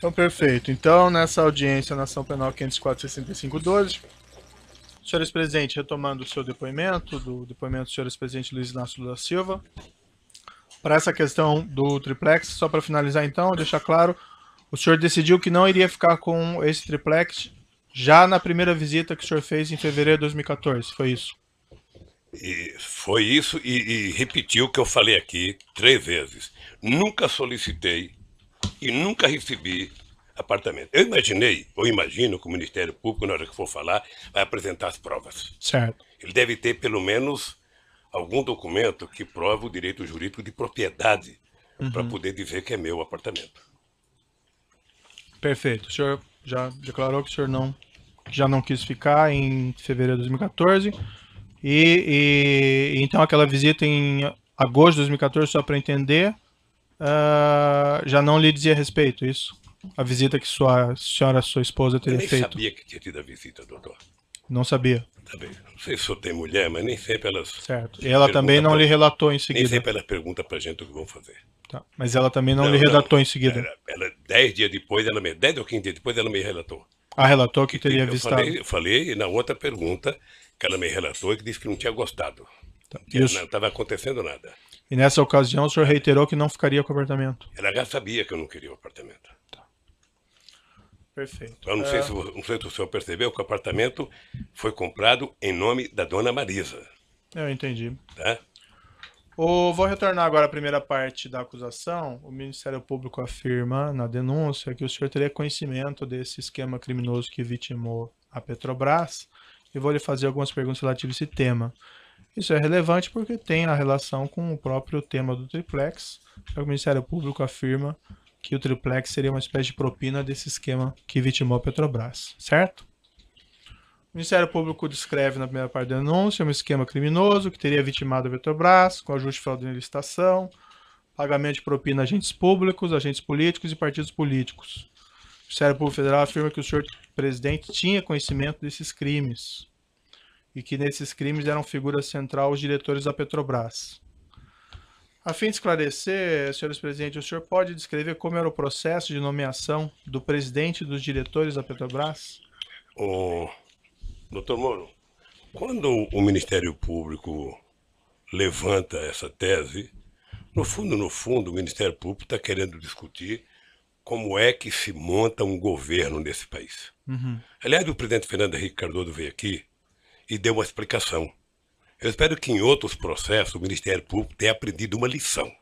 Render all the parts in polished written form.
Então, perfeito. Então, nessa audiência na ação penal 504-6512, senhores presidente, retomando o seu depoimento, do depoimento do senhor presidente Luiz Inácio Lula Silva, para essa questão do triplex, só para finalizar então, deixar claro, o senhor decidiu que não iria ficar com esse triplex já na primeira visita que o senhor fez em fevereiro de 2014, foi isso? E foi isso e repetiu o que eu falei aqui 3 vezes. Nunca solicitei e nunca recebi apartamento. Eu imaginei, ou imagino que o Ministério Público, na hora que for falar, vai apresentar as provas. Certo. Ele deve ter pelo menos algum documento que prova o direito jurídico de propriedade para poder dizer que é meu apartamento. Perfeito. O senhor já declarou que o senhor já não quis ficar em fevereiro de 2014. Então aquela visita em agosto de 2014, só para entender, já não lhe dizia respeito, isso? A visita que sua esposa, teria feito? Eu nem sabia que tinha tido a visita, doutor. Não sabia? Também. Não sei se eu tenho mulher, mas nem sempre elas... Certo. E ela também não lhe relatou em seguida? Nem sempre elas perguntam pra gente o que vão fazer. Tá. Mas ela também não lhe relatou em seguida? Ela 10 dias depois, 10 ou 15 dias depois, ela me relatou. Relatou que teria avistado? Eu falei na outra pergunta que ela me relatou e que disse que não tinha gostado. Tá. Que não estava acontecendo nada. E nessa ocasião o senhor reiterou que não ficaria com o apartamento? Ela já sabia que eu não queria o apartamento. Tá. Perfeito. Eu não sei se o senhor percebeu que o apartamento foi comprado em nome da dona Marisa. Eu entendi. Tá? Vou retornar agora à primeira parte da acusação. O Ministério Público afirma na denúncia que o senhor teria conhecimento desse esquema criminoso que vitimou a Petrobras e vou lhe fazer algumas perguntas relativas a esse tema. Isso é relevante porque tem a relação com o próprio tema do triplex. O Ministério Público afirma que o triplex seria uma espécie de propina desse esquema que vitimou a Petrobras, certo? O Ministério Público descreve na primeira parte da denúncia um esquema criminoso que teria vitimado a Petrobras com ajuste fraudulento em licitação, pagamento de propina a agentes públicos, agentes políticos e partidos políticos. O Ministério Público Federal afirma que o senhor presidente tinha conhecimento desses crimes e que nesses crimes eram figura central os diretores da Petrobras. A fim de esclarecer, senhores presidentes, o senhor pode descrever como era o processo de nomeação do presidente e dos diretores da Petrobras? Doutor Moro, quando o Ministério Público levanta essa tese, no fundo, o Ministério Público está querendo discutir como é que se monta um governo nesse país. Aliás, o presidente Fernando Henrique Cardoso veio aqui e deu uma explicação. Eu espero que em outros processos o Ministério Público tenha aprendido uma lição.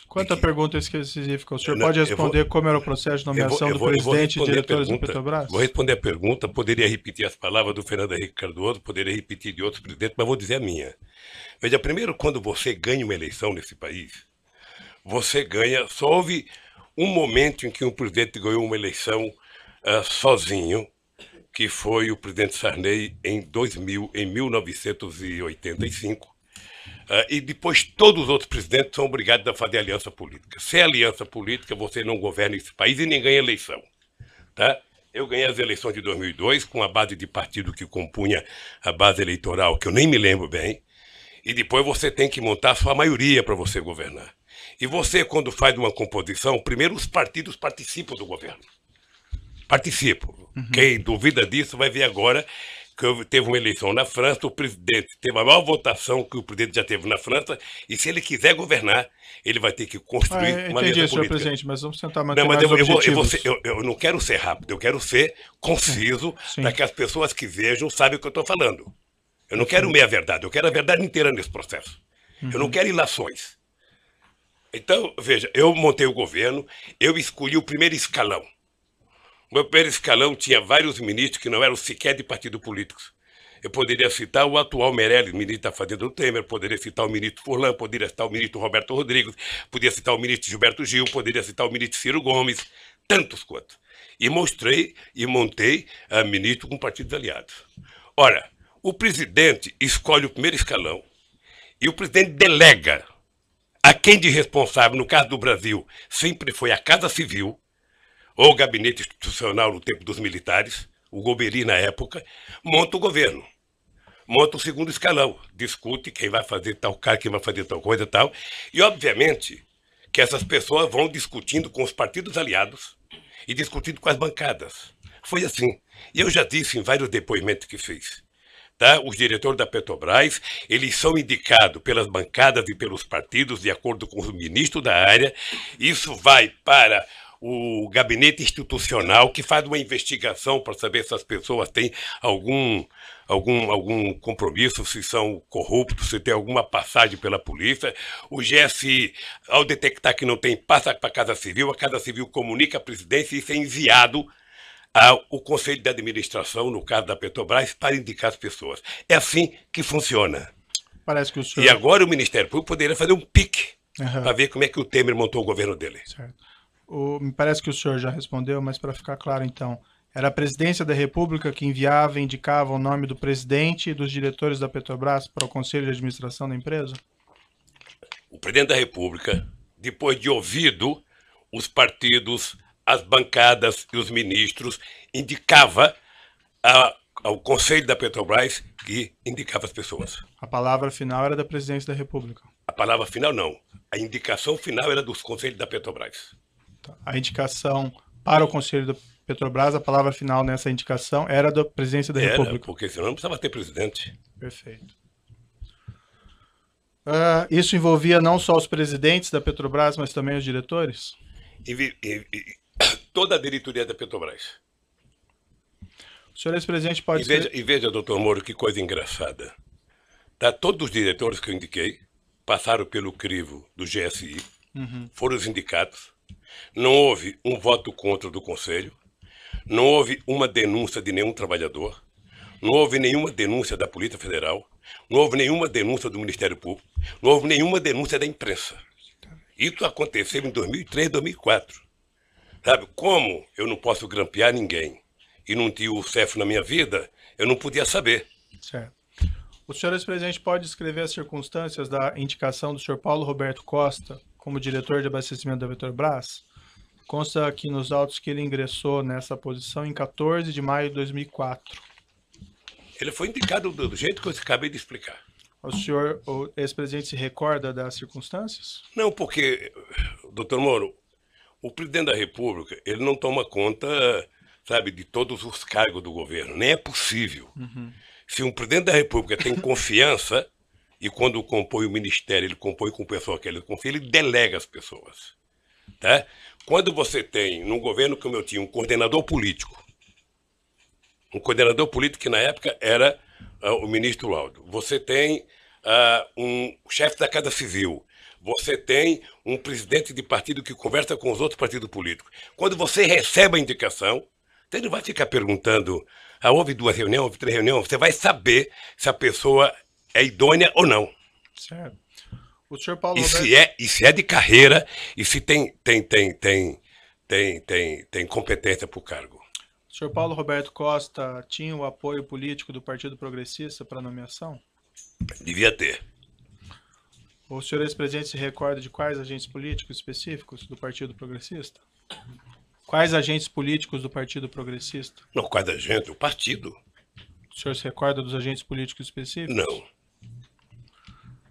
Quanto à pergunta específica, o senhor pode responder como era o processo de nomeação do presidente e diretores da Petrobras? Vou responder a pergunta, poderia repetir as palavras do Fernando Henrique Cardoso, poderia repetir de outros presidentes, mas vou dizer a minha. Veja, primeiro, quando você ganha uma eleição nesse país, você ganha, só houve um momento em que um presidente ganhou uma eleição sozinho, que foi o presidente Sarney em 1985, e depois todos os outros presidentes são obrigados a fazer aliança política. Sem aliança política, você não governa esse país e nem ganha eleição. Tá? Eu ganhei as eleições de 2002 com a base de partido que compunha a base eleitoral, que eu nem me lembro bem, e depois você tem que montar a sua maioria para você governar. E você, quando faz uma composição, primeiro os partidos participam do governo. Participam. Quem duvida disso vai ver agora que teve uma eleição na França, o presidente teve a maior votação que o presidente já teve na França, e se ele quiser governar, ele vai ter que construir uma aliança política. Senhor presidente, mas vamos tentar manter não, mas mais objetivos. Eu não quero ser rápido, eu quero ser conciso para que as pessoas que vejam saibam o que eu estou falando. Eu não quero meia verdade, eu quero a verdade inteira nesse processo. Eu não quero ilações. Então, veja, eu montei o governo, eu escolhi o primeiro escalão. O meu primeiro escalão tinha vários ministros que não eram sequer de partido políticos. Eu poderia citar o atual Meirelles, ministro da Fazenda do Temer, poderia citar o ministro Furlan, poderia citar o ministro Roberto Rodrigues, poderia citar o ministro Gilberto Gil, poderia citar o ministro Ciro Gomes, tantos quantos. E mostrei e montei a ministro com partidos aliados. Ora, o presidente escolhe o primeiro escalão e o presidente delega a quem de responsável, no caso do Brasil, sempre foi a Casa Civil, ou o gabinete institucional no tempo dos militares, o Golbery na época, monta o governo. Monta o segundo escalão, discute quem vai fazer tal cara, quem vai fazer tal coisa e tal. E, obviamente, que essas pessoas vão discutindo com os partidos aliados e discutindo com as bancadas. Foi assim. E eu já disse em vários depoimentos que fiz. Tá? Os diretores da Petrobras, eles são indicados pelas bancadas e pelos partidos, de acordo com os ministros da área. Isso vai para o gabinete institucional, que faz uma investigação para saber se as pessoas têm algum compromisso, se são corruptos, se tem alguma passagem pela polícia. O GSI, ao detectar que não tem, passa para a Casa Civil comunica à presidência e isso é enviado ao Conselho de Administração, no caso da Petrobras, para indicar as pessoas. É assim que funciona. Parece que o senhor... E agora o Ministério Público poderia fazer um pique para ver como é que o Temer montou o governo dele. Certo. Me parece que o senhor já respondeu, mas para ficar claro então, era a Presidência da República que enviava e indicava o nome do presidente e dos diretores da Petrobras para o Conselho de Administração da empresa? O Presidente da República, depois de ouvido os partidos, as bancadas e os ministros, indicava ao Conselho da Petrobras que indicava as pessoas. A palavra final era da Presidência da República? A palavra final não. A indicação final era dos Conselhos da Petrobras. A indicação para o Conselho da Petrobras, a palavra final nessa indicação era da Presidência da República? Porque senão não precisava ter presidente. Perfeito. Isso envolvia não só os presidentes da Petrobras, mas também os diretores? Toda a diretoria da Petrobras. O senhor ex-presidente pode E veja, doutor Moro, que coisa engraçada. Todos os diretores que eu indiquei passaram pelo crivo do GSI, foram os indicados. Não houve um voto contra do Conselho, não houve uma denúncia de nenhum trabalhador, não houve nenhuma denúncia da Polícia Federal, não houve nenhuma denúncia do Ministério Público, não houve nenhuma denúncia da imprensa. Isso aconteceu em 2003, 2004. Sabe, como eu não posso grampear ninguém e não tinha o CEF na minha vida, eu não podia saber. Certo. O senhor ex-presidente pode descrever as circunstâncias da indicação do senhor Paulo Roberto Costa como diretor de abastecimento da Petrobras? Consta aqui nos autos que ele ingressou nessa posição em 14 de maio de 2004. Ele foi indicado do jeito que eu acabei de explicar. O senhor, o ex-presidente, se recorda das circunstâncias? Não, porque, doutor Moro, o presidente da República, ele não toma conta, sabe, de todos os cargos do governo. Nem é possível. Se um presidente da República tem confiança, e quando compõe o ministério, ele compõe com pessoa que ele confia, ele delega as pessoas. Tá? Quando você tem, num governo como eu tinha, um coordenador político que na época era o ministro Laudo, você tem um chefe da Casa Civil, você tem um presidente de partido que conversa com os outros partidos políticos. Quando você recebe a indicação, você não vai ficar perguntando, houve 2 reuniões, houve 3 reuniões, você vai saber se a pessoa é idônea ou não. Certo. O senhor Paulo se é de carreira e se tem competência para o cargo. O senhor Paulo Roberto Costa tinha o apoio político do Partido Progressista para a nomeação? Devia ter. O senhor ex-presidente se recorda de quais agentes políticos específicos do Partido Progressista? Quais agentes políticos do Partido Progressista? Não, quais agentes? O partido. O senhor se recorda dos agentes políticos específicos? Não.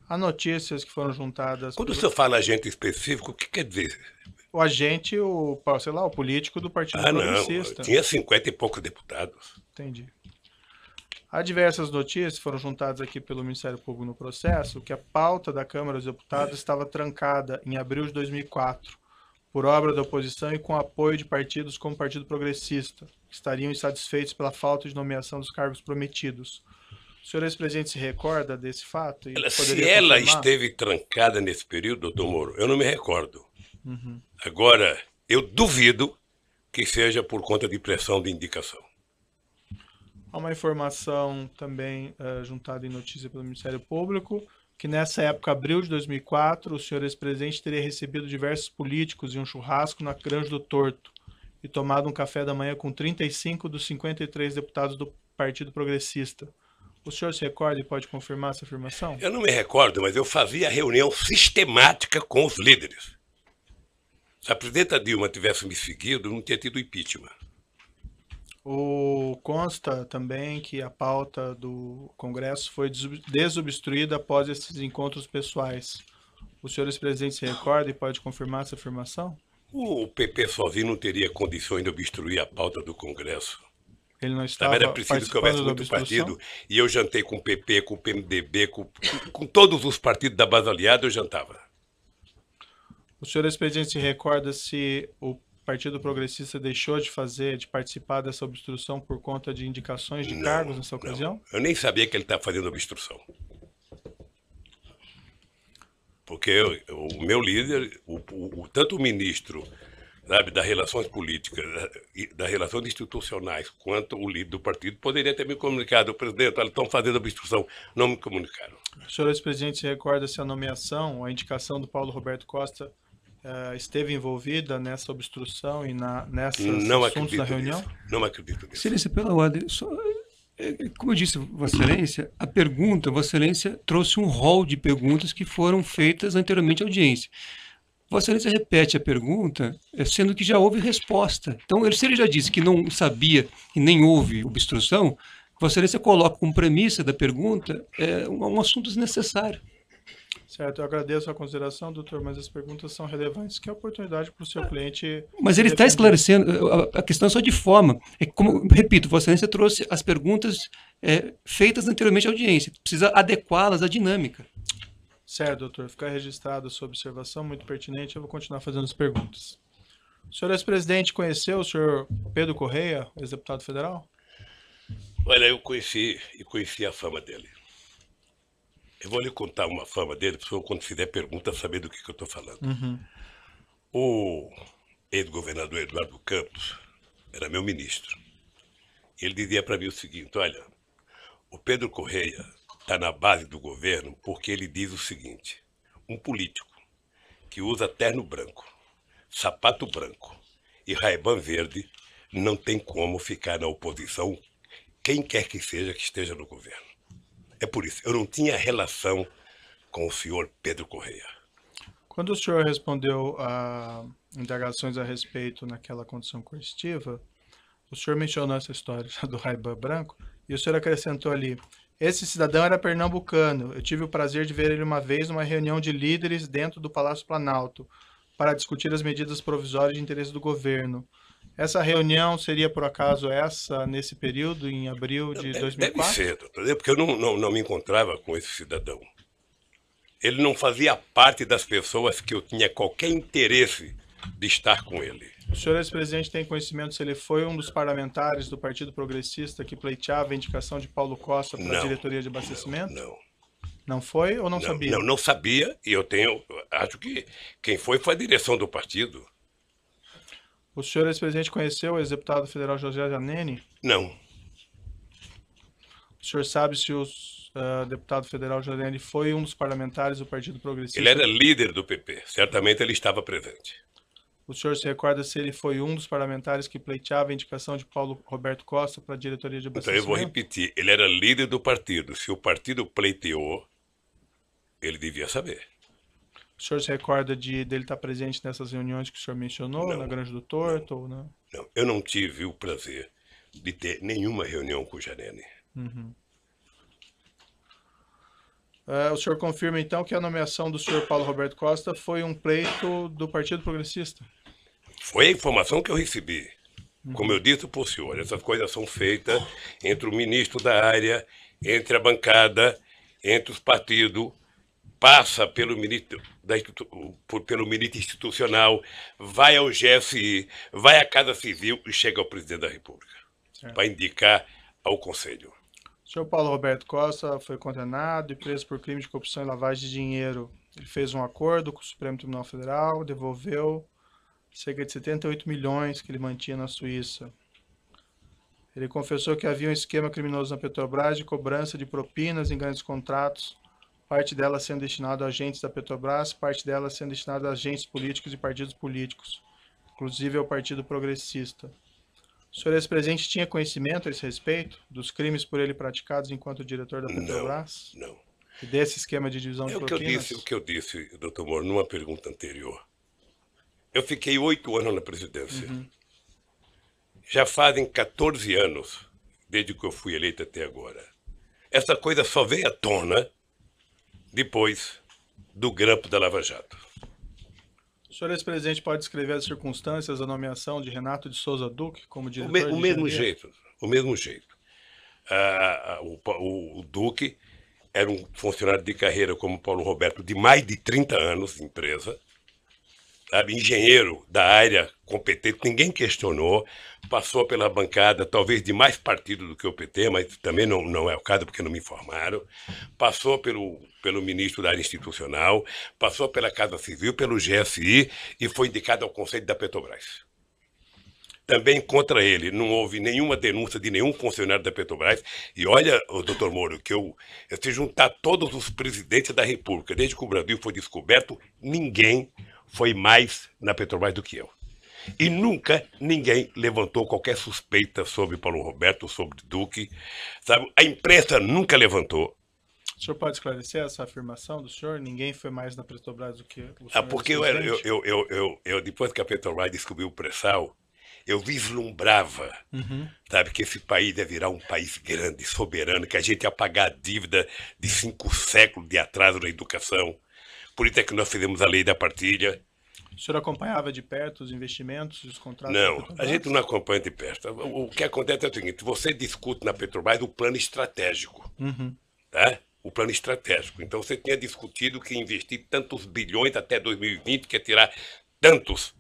Há notícias que foram juntadas... Quando o senhor fala agente específico, o que quer dizer? O agente, o político do Partido Progressista. Não, tinha 50 e poucos deputados. Entendi. Há diversas notícias que foram juntadas aqui pelo Ministério Público no processo, que a pauta da Câmara dos Deputados estava trancada em abril de 2004, por obra da oposição e com apoio de partidos como o Partido Progressista, que estariam insatisfeitos pela falta de nomeação dos cargos prometidos. O senhor ex-presidente se recorda desse fato? Se ela esteve trancada nesse período, doutor Moro, eu não me recordo. Agora, eu duvido que seja por conta de pressão de indicação. Há uma informação também juntada em notícia pelo Ministério Público, que nessa época, abril de 2004, o senhor ex-presidente teria recebido diversos políticos em um churrasco na Granja do Torto e tomado um café da manhã com 35 dos 53 deputados do Partido Progressista. O senhor se recorda e pode confirmar essa afirmação? Eu não me recordo, mas eu fazia reunião sistemática com os líderes. Se a presidenta Dilma tivesse me seguido, não tinha tido impeachment. Consta também que a pauta do Congresso foi desobstruída após esses encontros pessoais. O senhor ex-presidente se recorda e pode confirmar essa afirmação? O PP sozinho não teria condições de obstruir a pauta do Congresso. Ele não estava Era preciso que houvesse muito partido, e eu jantei com o PP, com o PMDB, com todos os partidos da base aliada, eu jantava. O senhor ex-presidente se recorda se o Partido Progressista deixou de participar dessa obstrução por conta de indicações de cargos nessa ocasião? Eu nem sabia que ele estava fazendo obstrução. Porque o meu líder, tanto o ministro, sabe, das relações políticas, das relações institucionais, quanto o líder do partido, poderia ter me comunicado. Presidente, eles estão fazendo obstrução. Não me comunicaram. O senhor ex-presidente se recorda se a nomeação, a indicação do Paulo Roberto Costa esteve envolvida nessa obstrução e nesses assuntos da reunião? Nisso. Não acredito nisso. Excelência, pela ordem, como eu disse, Vossa Excelência, a pergunta, Vossa Excelência trouxe um rol de perguntas que foram feitas anteriormente à audiência. Vossa Excelência repete a pergunta, sendo que já houve resposta. Então, se ele já disse que não sabia e nem houve obstrução, Vossa Excelência coloca como premissa da pergunta um assunto desnecessário. Certo, eu agradeço a consideração, doutor, mas as perguntas são relevantes. Que oportunidade para o seu cliente... Mas ele está esclarecendo, a questão é só de forma. Como, repito, Vossa Excelência trouxe as perguntas feitas anteriormente à audiência. Precisa adequá-las à dinâmica. Certo, doutor. Ficar registrado a sua observação, muito pertinente. Eu vou continuar fazendo as perguntas. O senhor ex-presidente conheceu o senhor Pedro Correia, ex-deputado federal? Olha, eu conheci a fama dele. Eu vou lhe contar uma fama dele, para quando fizer pergunta, saber do que eu estou falando. Uhum. O ex-governador Eduardo Campos era meu ministro. Ele dizia para mim o seguinte: olha, o Pedro Correia está na base do governo porque ele diz o seguinte: um político que usa terno branco, sapato branco e Ray-Ban verde não tem como ficar na oposição, quem quer que seja que esteja no governo. É por isso, eu não tinha relação com o senhor Pedro Correia. Quando o senhor respondeu a indagações a respeito naquela condição coercitiva, o senhor mencionou essa história do Ray-Ban branco e o senhor acrescentou ali: esse cidadão era pernambucano, eu tive o prazer de ver ele uma vez numa reunião de líderes dentro do Palácio Planalto para discutir as medidas provisórias de interesse do governo. Essa reunião seria, por acaso, nesse período, em abril de 2004? Deve ser, doutor, porque eu não me encontrava com esse cidadão. Ele não fazia parte das pessoas que eu tinha qualquer interesse de estar com ele. O senhor ex-presidente tem conhecimento se ele foi um dos parlamentares do Partido Progressista que pleiteava a indicação de Paulo Costa para a diretoria de abastecimento? Não. Não foi ou não sabia? Não sabia, e acho que quem foi a direção do partido. O senhor ex-presidente conheceu o ex-deputado federal José Janene? Não. O senhor sabe se o deputado federal Janene foi um dos parlamentares do Partido Progressista? Ele era líder do PP, certamente ele estava presente. O senhor se recorda se ele foi um dos parlamentares que pleiteava a indicação de Paulo Roberto Costa para a diretoria de abastecimento? Então eu vou repetir, ele era líder do partido. Se o partido pleiteou, ele devia saber. O senhor se recorda dele estar presente nessas reuniões que o senhor mencionou, na Granja do Torto? Ou não? Não, eu não tive o prazer de ter nenhuma reunião com o Janene. Uhum. O senhor confirma, então, que a nomeação do senhor Paulo Roberto Costa foi um pleito do Partido Progressista? Foi a informação que eu recebi. Como eu disse para o senhor, essas coisas são feitas entre o ministro da área, entre a bancada, entre os partidos, passa pelo ministro institucional, vai ao GSI, vai à Casa Civil e chega ao presidente da República para indicar ao Conselho. O senhor Paulo Roberto Costa foi condenado e preso por crime de corrupção e lavagem de dinheiro. Ele fez um acordo com o Supremo Tribunal Federal, devolveu cerca de 78 milhões que ele mantinha na Suíça. Ele confessou que havia um esquema criminoso na Petrobras de cobrança de propinas em grandes contratos, parte dela sendo destinada a agentes da Petrobras, parte dela sendo destinada a agentes políticos e partidos políticos, inclusive ao Partido Progressista. O senhor ex-presidente tinha conhecimento a esse respeito dos crimes por ele praticados enquanto diretor da Petrobras? Não. E desse esquema de divisão de propinas? O que eu disse, doutor Moro, numa pergunta anterior. Eu fiquei 8 anos na presidência. Uhum. Já fazem 14 anos, desde que eu fui eleito até agora. Essa coisa só veio à tona depois do grampo da Lava Jato. O senhor ex-presidente pode descrever as circunstâncias da nomeação de Renato de Souza Duque como diretor O mesmo jeito, o mesmo jeito. O Duque era um funcionário de carreira como Paulo Roberto de mais de 30 anos de empresa, sabe, engenheiro da área competente, ninguém questionou, passou pela bancada talvez de mais partido do que o PT, mas também não é o caso porque não me informaram, passou pelo ministro da área institucional, passou pela Casa Civil, pelo GSI e foi indicado ao Conselho da Petrobras. Também contra ele não houve nenhuma denúncia de nenhum funcionário da Petrobras. E olha, doutor Moro, que se juntar todos os presidentes da República, desde que o Brasil foi descoberto, ninguém foi mais na Petrobras do que eu. E nunca ninguém levantou qualquer suspeita sobre Paulo Roberto, sobre Duque. Sabe? A imprensa nunca levantou. O senhor pode esclarecer essa afirmação do senhor? Ninguém foi mais na Petrobras do que o senhor? Porque eu depois que a Petrobras descobriu o pré-sal, eu vislumbrava, sabe, que esse país ia virar um país grande, soberano, que a gente ia pagar a dívida de 5 séculos de atraso na educação. Por isso é que nós fizemos a lei da partilha. O senhor acompanhava de perto os investimentos e os contratos? Não, a gente não acompanha de perto. O que acontece é o seguinte, você discute na Petrobras o plano estratégico, tá? O plano estratégico. Então você tinha discutido que investir tantos bilhões até 2020, que é tirar tantos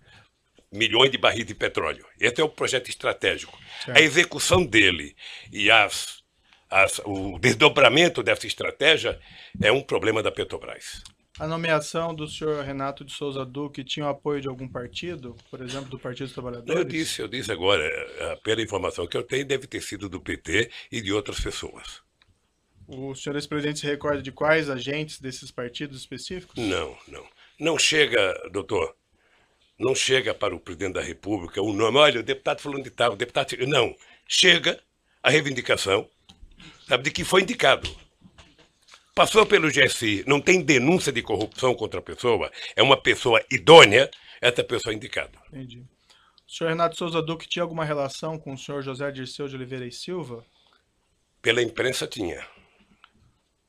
milhões de barris de petróleo. Esse é o projeto estratégico. Certo. A execução dele e o desdobramento dessa estratégia é um problema da Petrobras. A nomeação do senhor Renato de Souza Duque tinha o apoio de algum partido? Por exemplo, do Partido dos Trabalhadores? Eu disse agora, pela informação que eu tenho, deve ter sido do PT e de outras pessoas. O senhor ex-presidente se recorda de quais agentes desses partidos específicos? Não. Não chega, doutor. Não chega para o presidente da República o nome, olha, o deputado falando de tal, o deputado... Não, chega a reivindicação, sabe, de que foi indicado. Passou pelo GSI, não tem denúncia de corrupção contra a pessoa, é uma pessoa idônea, essa pessoa é indicada. Entendi. O senhor Renato Souza Duque tinha alguma relação com o senhor José Dirceu de Oliveira e Silva? Pela imprensa tinha.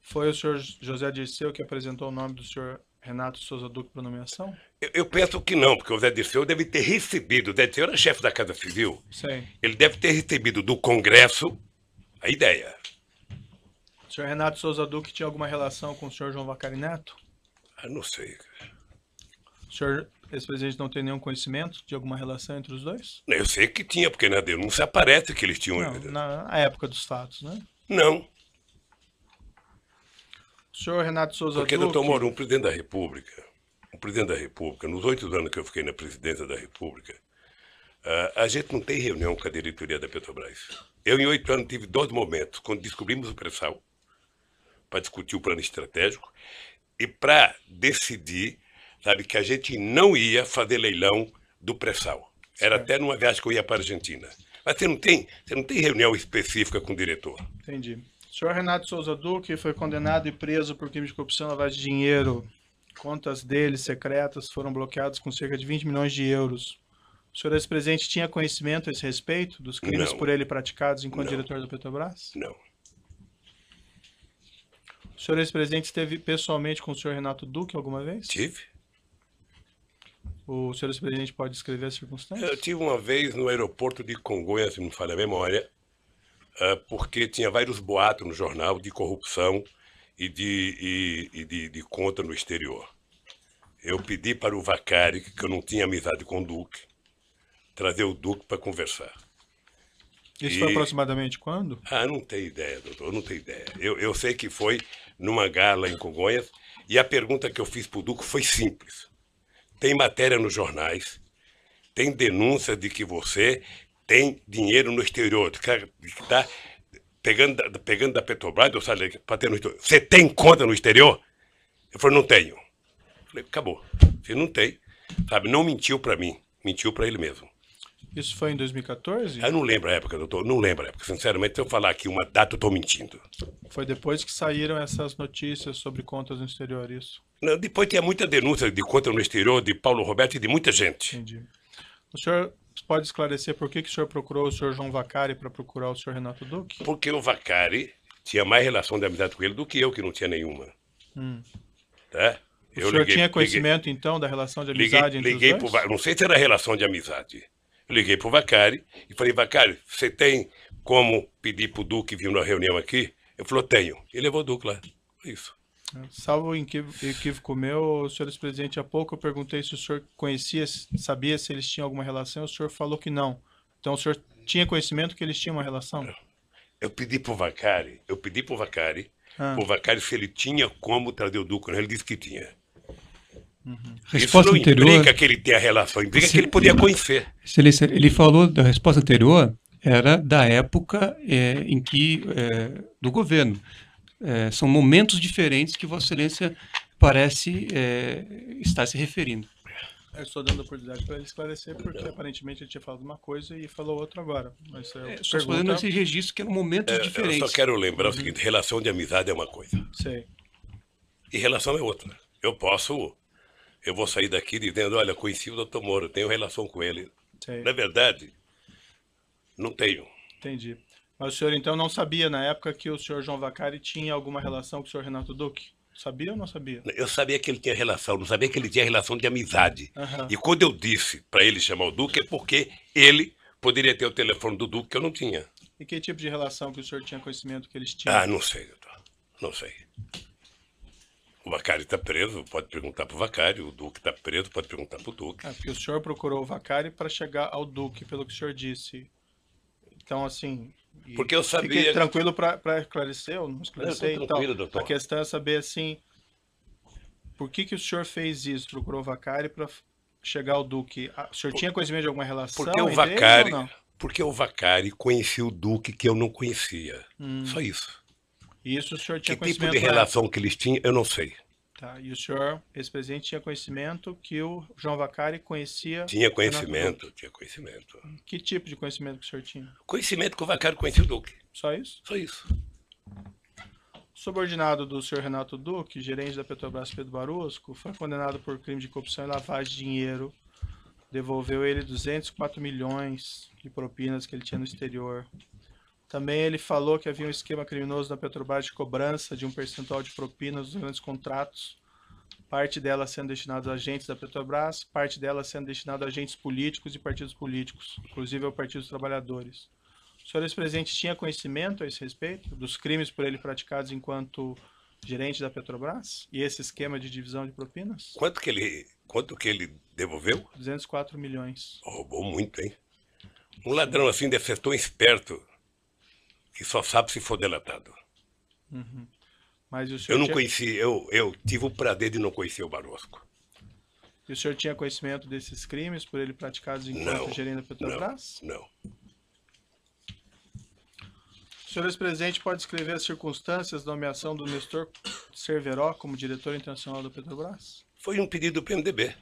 Foi o senhor José Dirceu que apresentou o nome do senhor Renato Souza Duque para nomeação? Eu penso que não, porque o Zé Dirceu deve ter recebido, o Zé Dirceu era chefe da Casa Civil, sim, ele deve ter recebido do Congresso a ideia. O senhor Renato Souza Duque tinha alguma relação com o senhor João Vacari Neto? Não sei. O senhor ex-presidente não tem nenhum conhecimento de alguma relação entre os dois? Eu sei que tinha, porque na denúncia aparece que eles tinham... Não, na época dos fatos, né? Não. O senhor Renato Souza Porque, Duque... doutor Moro, o presidente da República, nos 8 anos que eu fiquei na presidência da República, a gente não tem reunião com a diretoria da Petrobras. Eu, em 8 anos, tive 2 momentos, quando descobrimos o pré-sal, para discutir o plano estratégico, e para decidir, sabe, que a gente não ia fazer leilão do pré-sal. Era até numa viagem que eu ia para a Argentina. Mas você não tem reunião específica com o diretor. Entendi. O senhor Renato Souza Duque foi condenado e preso por crime de corrupção e lavagem de dinheiro. Contas dele secretas foram bloqueadas com cerca de 20 milhões de euros. O senhor ex-presidente tinha conhecimento a esse respeito dos crimes por ele praticados enquanto diretor da Petrobras? Não. O senhor ex-presidente esteve pessoalmente com o senhor Renato Duque alguma vez? Tive. O senhor ex-presidente pode descrever as circunstâncias? Eu tive uma vez no aeroporto de Congonhas, se não me falha a memória, porque tinha vários boatos no jornal de corrupção e de conta no exterior. Eu pedi para o Vacari, que eu não tinha amizade com o Duque, trazer o Duque para conversar. Isso foi aproximadamente quando? Não tenho ideia, doutor, não tenho ideia. Eu sei que foi numa gala em Congonhas, e a pergunta que eu fiz para o Duque foi simples. Tem matéria nos jornais, tem denúncia de que você tem dinheiro no exterior, que está pegando da Petrobras, para ter no exterior. Você tem conta no exterior? Eu falei, não tenho. Eu falei, acabou. Você não tem. Sabe, não mentiu para mim, mentiu para ele mesmo. Isso foi em 2014? Eu não lembro a época, doutor, não lembro a época. Sinceramente, se eu falar aqui uma data, eu estou mentindo. Foi depois que saíram essas notícias sobre contas no exterior, isso? Não, depois tinha muita denúncia de conta no exterior, de Paulo Roberto e de muita gente. Entendi. O senhor pode esclarecer por que o senhor procurou o senhor João Vacari para procurar o senhor Renato Duque? Porque o Vacari tinha mais relação de amizade com ele do que eu, que não tinha nenhuma. Tá? O senhor tinha conhecimento, então, da relação de amizade entre os dois? Não sei se era relação de amizade. Eu liguei para o Vacari e falei, Vacari, você tem como pedir para o Duque vir na reunião aqui? Ele falou, tenho. E levou o Duque lá. Isso. Salvo equívoco meu, senhor ex-presidente, há pouco eu perguntei se o senhor conhecia, sabia se eles tinham alguma relação, o senhor falou que não. Então o senhor tinha conhecimento que eles tinham uma relação? Eu pedi para o Vacari, o Vacari se ele tinha como trazer o Duque, ele disse que tinha. Resposta Isso não anterior, implica que ele tenha relação, implica que ele podia conhecer. Excelência, ele falou da resposta anterior, era da época em que, do governo. São momentos diferentes que Vossa Excelência parece estar se referindo. Eu estou dando oportunidade para ele esclarecer, porque aparentemente ele tinha falado uma coisa e falou outra agora. Mas estou fazendo esse registro que eram momentos diferentes. Eu só quero lembrar o seguinte, relação de amizade é uma coisa. Sei. E relação é outra. Eu vou sair daqui dizendo, olha, conheci o Dr. Moro, tenho relação com ele. Sei. Na verdade, não tenho. Entendi. Mas o senhor então não sabia na época que o senhor João Vacari tinha alguma relação com o senhor Renato Duque? Sabia ou não sabia? Eu sabia que ele tinha relação, não sabia que ele tinha relação de amizade. Uhum. E quando eu disse para ele chamar o Duque, é porque ele poderia ter o telefone do Duque que eu não tinha. E que tipo de relação que o senhor tinha conhecimento que eles tinham? Ah, não sei, doutor. Não sei. O Vacari está preso, pode perguntar para o Vacari. O Duque está preso, pode perguntar para o Duque. Porque o senhor procurou o Vacari para chegar ao Duque, pelo que o senhor disse. Então, assim... Porque eu sabia... Fiquei tranquilo para esclarecer ou não esclarecer? Não, tranquilo, então, doutor. A questão é saber, assim, por que o senhor fez isso? Procurou o Vacari para chegar ao Duque? O senhor tinha conhecimento de alguma relação porque o Vacari, porque o Vacari conhecia o Duque que eu não conhecia. Só isso. E isso o senhor tinha que conhecimento? Que tipo de relação que eles tinham, eu não sei. Tá, e o senhor, ex-presidente, tinha conhecimento que o João Vacari conhecia... Tinha conhecimento, tinha conhecimento. Que tipo de conhecimento que o senhor tinha? Conhecimento que o Vacari conhecia o Duque. Só isso? Só isso. Subordinado do senhor Renato Duque, gerente da Petrobras Pedro Barusco, foi condenado por crime de corrupção e lavagem de dinheiro. Devolveu ele 204 milhões de propinas que ele tinha no exterior. Também ele falou que havia um esquema criminoso na Petrobras de cobrança de um percentual de propinas dos grandes contratos, parte dela sendo destinada a agentes da Petrobras, parte dela sendo destinada a agentes políticos e partidos políticos, inclusive ao Partido dos Trabalhadores. O senhor ex-presidente tinha conhecimento a esse respeito dos crimes por ele praticados enquanto gerente da Petrobras? E esse esquema de divisão de propinas? Quanto que ele devolveu? 204 milhões. Roubou muito, hein? Um ladrão assim deve ser tão esperto que só sabe se for delatado. Uhum. Mas o senhor eu não conheci, eu tive o prazer de não conhecer o Barosco. E o senhor tinha conhecimento desses crimes por ele praticados enquanto gerente da Petrobras? Não. O senhor ex-presidente pode descrever as circunstâncias da nomeação do Nestor Cerveró como diretor internacional da Petrobras? Foi um pedido do PMDB.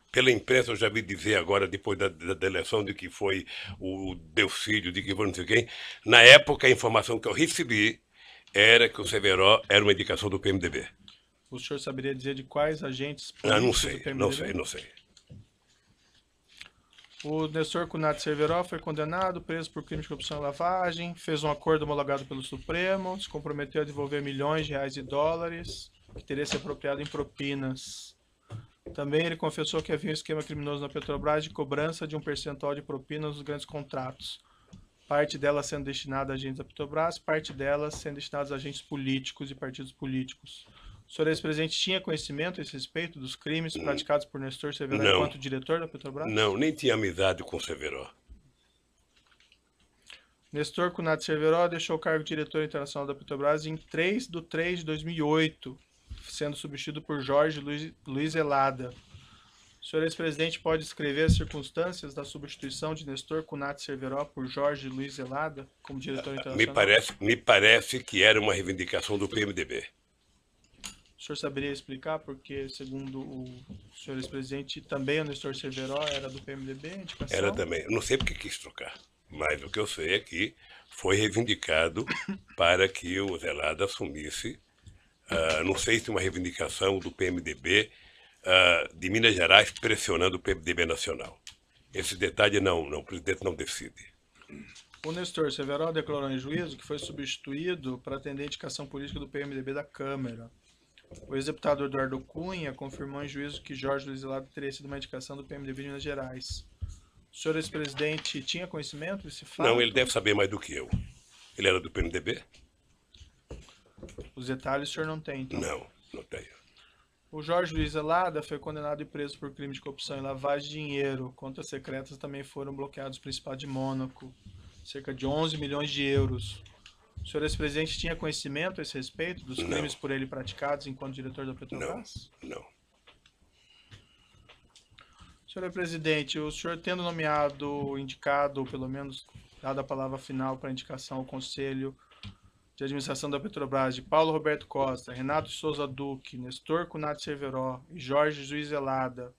Pela imprensa eu já vi dizer agora, depois da eleição, de que foi o Delcídio, de que foi não sei quem. Na época, a informação que eu recebi era que o Cerveró era uma indicação do PMDB. O senhor saberia dizer de quais agentes políticos não do sei, PMDB? não sei. O Nestor Cunhat Cerveró foi condenado, preso por crime de corrupção e lavagem, fez um acordo homologado pelo Supremo, se comprometeu a devolver milhões de reais e dólares, que teria se apropriado em propinas. Também ele confessou que havia um esquema criminoso na Petrobras de cobrança de um percentual de propinas nos grandes contratos. Parte dela sendo destinada a agentes da Petrobras, parte dela sendo destinada a agentes políticos e partidos políticos. O senhor ex-presidente tinha conhecimento a esse respeito dos crimes praticados por Nestor Cerveró enquanto diretor da Petrobras? Não, nem tinha amizade com o Cerveró. Nestor Cunhat Cerveró deixou o cargo de diretor internacional da Petrobras em 3/3/2008. Sendo substituído por Jorge Luiz Elada. O senhor ex-presidente pode descrever as circunstâncias da substituição de Nestor Cunhat Cerveró por Jorge Luiz Elada como diretor internacional? Me parece que era uma reivindicação do PMDB. O senhor saberia explicar porque, segundo o senhor ex-presidente, também o Nestor Cerveró era do PMDB? Indicação? Era também. Eu não sei porque quis trocar, mas o que eu sei é que foi reivindicado para que o Zelada assumisse. Não sei se uma reivindicação do PMDB de Minas Gerais pressionando o PMDB nacional. Esse detalhe o presidente não decide. O Nestor Cerveró declarou em juízo que foi substituído para atender a indicação política do PMDB da Câmara. O ex-deputado Eduardo Cunha confirmou em juízo que Jorge Luiz Zelada teria sido uma indicação do PMDB de Minas Gerais. O senhor ex-presidente tinha conhecimento desse fato? Não, ele deve saber mais do que eu. Ele era do PMDB? Os detalhes o senhor não tem, então? Não tenho. O Jorge Luiz Zelada foi condenado e preso por crime de corrupção e lavagem de dinheiro. Contas secretas também foram bloqueados no Principado de Mônaco. Cerca de 11 milhões de euros. O senhor ex-presidente tinha conhecimento a esse respeito dos crimes por ele praticados enquanto diretor da Petrobras? Não. Senhor presidente, o senhor tendo nomeado, indicado, ou pelo menos dado a palavra final para indicação ao Conselho de Administração da Petrobras de Paulo Roberto Costa, Renato Souza Duque, Nestor Cunati Cerveró e Jorge Luiz Zelada,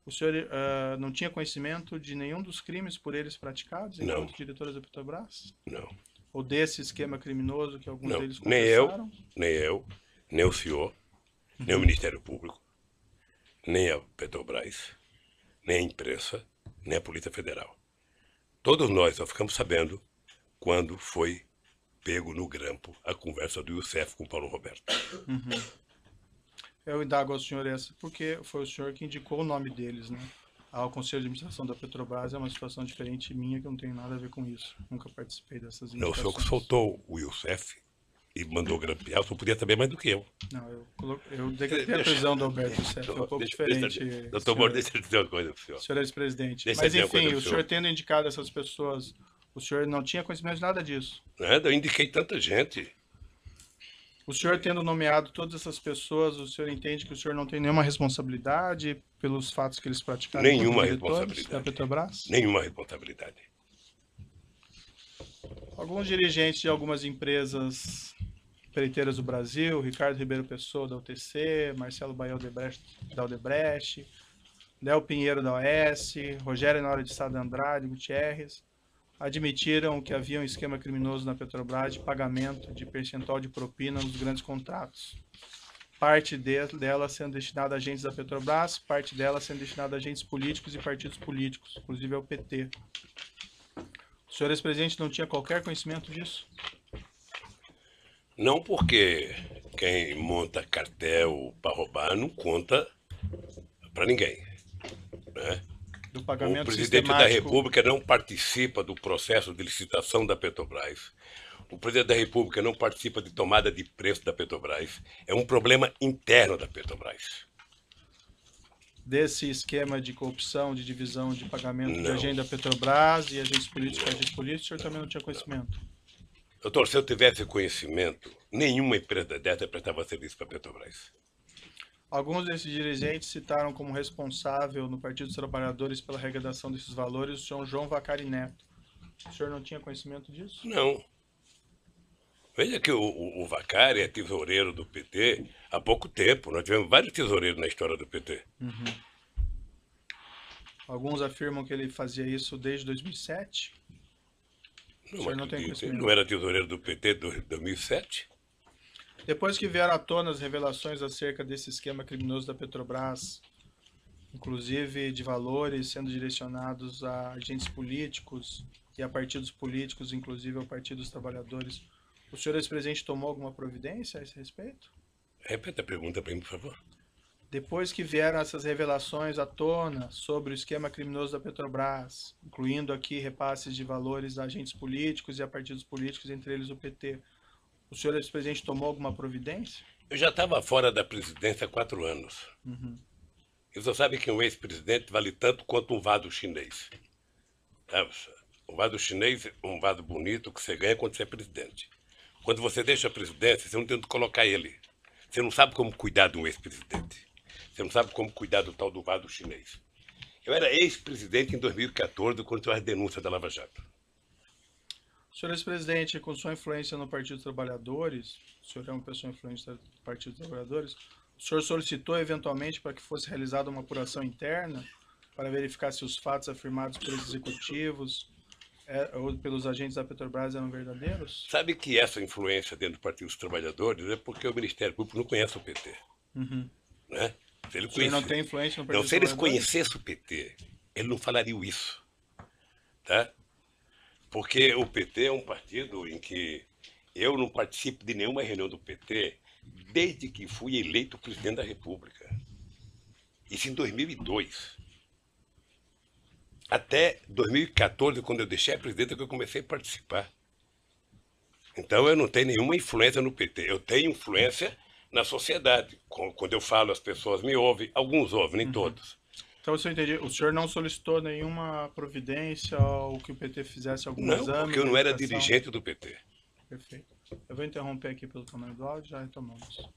o senhor não tinha conhecimento de nenhum dos crimes por eles praticados enquanto diretores da Petrobras? Não. Ou desse esquema criminoso que alguns deles confessaram? Nem eu, nem o senhor, nem o Ministério Público, nem a Petrobras, nem a imprensa, nem a Polícia Federal. Todos nós só ficamos sabendo quando foi pego no grampo a conversa do Youssef com Paulo Roberto. Eu indago ao senhor essa porque foi o senhor que indicou o nome deles, né? Ao Conselho de Administração da Petrobras é uma situação diferente minha, que eu não tenho nada a ver com isso. Nunca participei dessas indicações. Não, o senhor que soltou o Youssef e mandou grampear, o senhor podia saber mais do que eu. Não, eu decretei a prisão do Alberto Youssef, é um pouco diferente. Doutor Moro, deixa eu dizer uma coisa pro senhor. Senhor ex-presidente. Mas enfim, o senhor tendo indicado essas pessoas, o senhor não tinha conhecimento de nada disso? Nada, eu indiquei tanta gente. O senhor tendo nomeado todas essas pessoas, o senhor entende que o senhor não tem nenhuma responsabilidade pelos fatos que eles praticaram? Nenhuma responsabilidade. Da Petrobras? Nenhuma responsabilidade. Alguns dirigentes de algumas empresas empreiteiras do Brasil, Ricardo Ribeiro Pessoa da UTC, Marcelo Baião da Odebrecht, Léo Pinheiro da OS, Rogério Honório de Sá de Andrade, Gutierrez, admitiram que havia um esquema criminoso na Petrobras de pagamento de percentual de propina nos grandes contratos. Parte dela sendo destinada a agentes da Petrobras, parte dela sendo destinada a agentes políticos e partidos políticos, inclusive ao PT. O senhor ex-presidente não tinha qualquer conhecimento disso? Não, porque quem monta cartel para roubar não conta para ninguém, né? Do pagamento o presidente da República não participa do processo de licitação da Petrobras. O presidente da República não participa de tomada de preço da Petrobras. É um problema interno da Petrobras. Desse esquema de corrupção, de divisão de pagamento de agente da Petrobras e agentes políticos, o senhor também não tinha conhecimento? Doutor, se eu tivesse conhecimento, nenhuma empresa dessa prestava serviço para a Petrobras. Alguns desses dirigentes citaram como responsável no Partido dos Trabalhadores pela arrecadação desses valores o senhor João Vacari Neto. O senhor não tinha conhecimento disso? Não. Veja que o Vacari é tesoureiro do PT há pouco tempo. Nós tivemos vários tesoureiros na história do PT. Alguns afirmam que ele fazia isso desde 2007? O senhor não tem conhecimento? Não era tesoureiro do PT desde 2007? Depois que vieram à tona as revelações acerca desse esquema criminoso da Petrobras, inclusive de valores sendo direcionados a agentes políticos e a partidos políticos, inclusive ao Partido dos Trabalhadores, o senhor ex-presidente tomou alguma providência a esse respeito? Repita a pergunta para mim, por favor. Depois que vieram essas revelações à tona sobre o esquema criminoso da Petrobras, incluindo aqui repasses de valores a agentes políticos e a partidos políticos, entre eles o PT, o senhor ex-presidente tomou alguma providência? Eu já estava fora da presidência há 4 anos. E você sabe que um ex-presidente vale tanto quanto um vaso chinês. Um vaso chinês é um vaso bonito que você ganha quando você é presidente. Quando você deixa a presidência, você não tem onde colocar ele. Você não sabe como cuidar de um ex-presidente. Você não sabe como cuidar do tal do vaso chinês. Eu era ex-presidente em 2014, quando teve a denúncia da Lava Jato. Senhor ex-presidente, com sua influência no Partido dos Trabalhadores, o senhor é uma pessoa influente do Partido dos Trabalhadores, o senhor solicitou eventualmente para que fosse realizada uma apuração interna para verificar se os fatos afirmados pelos executivos ou pelos agentes da Petrobras eram verdadeiros? Sabe que essa influência dentro do Partido dos Trabalhadores é porque o Ministério Público não conhece o PT. Né? Se ele não tem influência no Partido dos Trabalhadores? Se eles conhecessem o PT, ele não falaria isso. Tá? Porque o PT é um partido em que Eu não participo de nenhuma reunião do PT desde que fui eleito presidente da República. Isso em 2002. Até 2014, quando eu deixei a presidenta, que eu comecei a participar. Então eu não tenho nenhuma influência no PT. Eu tenho influência na sociedade. Quando eu falo, as pessoas me ouvem. Alguns ouvem, nem todos. Então, se eu entendi, o senhor não solicitou nenhuma providência ou que o PT fizesse algum exame? Não, porque eu não era dirigente do PT. Perfeito. Eu vou interromper aqui pelo tamanho do áudio, já retomamos.